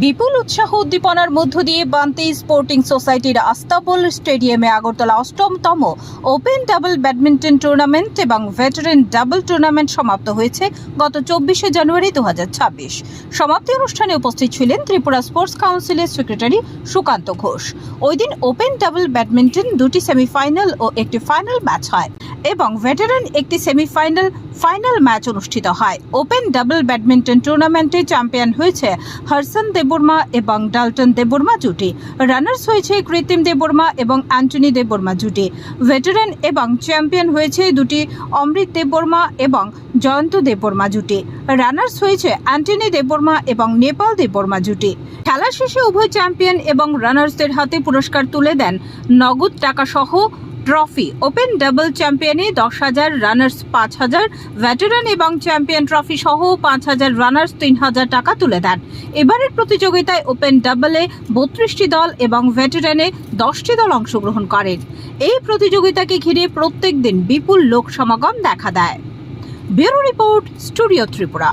বিপুল উৎসাহ উদ্দীপনার মধ্য দিয়ে বান্তি স্পোর্টিং সোসাইটির আস্তাবল স্টেডিয়ামে আগরতলা অষ্টমতম ওপেন ডাবল ব্যাডমিন্টন টুর্নামেন্ট এবং ভেটারেন ডাবল টুর্নামেন্ট সমাপ্ত হয়েছে গত 24শে জানুয়ারি 2026। সমাপ্তি অনুষ্ঠানে উপস্থিত ছিলেন ত্রিপুরা স্পোর্টস কাউন্সিলের সেক্রেটারি সুকান্ত ঘোষ। ওই দিন ওপেন ডাবল ব্যাডমিন্টন দুটি সেমিফাইনাল ও একটি ফাইনাল ম্যাচ হয় এবং ভেটারান একটি সেমিফাইনাল ফাইনাল ম্যাচ অনুষ্ঠিত হয়। ওপেন ডাবল ব্যাডমিন্টন টুর্নামেন্টে চ্যাম্পিয়ন হয়েছে হরসন দেববর্মা এবং ডাল্টন দেববর্মা জুটি। রানার্স হয়েছে কৃত্রিম দেববর্মা এবং অ্যান্টনি দেববর্মা জুটি। ভেটারান এবং চ্যাম্পিয়ন হয়েছে দুটি অমৃত দেববর্মা এবং জয়ন্ত দেববর্মা জুটি। রানার্স হয়েছে অ্যান্টনি দেববর্মা এবং নেপাল দেববর্মা জুটি। খেলা শেষে উভয় চ্যাম্পিয়ন এবং রানার্সদের হাতে পুরস্কার তুলে দেন নগদ টাকা সহ ট্রফি। ওপেন ডাবল চ্যাম্পিয়নে 10,000, রানার্স 5,000, ভেটারান এবং চ্যাম্পিয়ন ট্রফি সহ 5,000, রানার্স 3,000 টাকা তুলে দেন। এবারের প্রতিযোগিতায় ওপেন ডাবলে 32টি দল এবং ভেটারানে 10টি দল অংশগ্রহণ করেন। এই প্রতিযোগিতাকে ঘিরে প্রত্যেক দিন বিপুল লোক সমাগম দেখা দেয়। Bureau report, studio Tripura.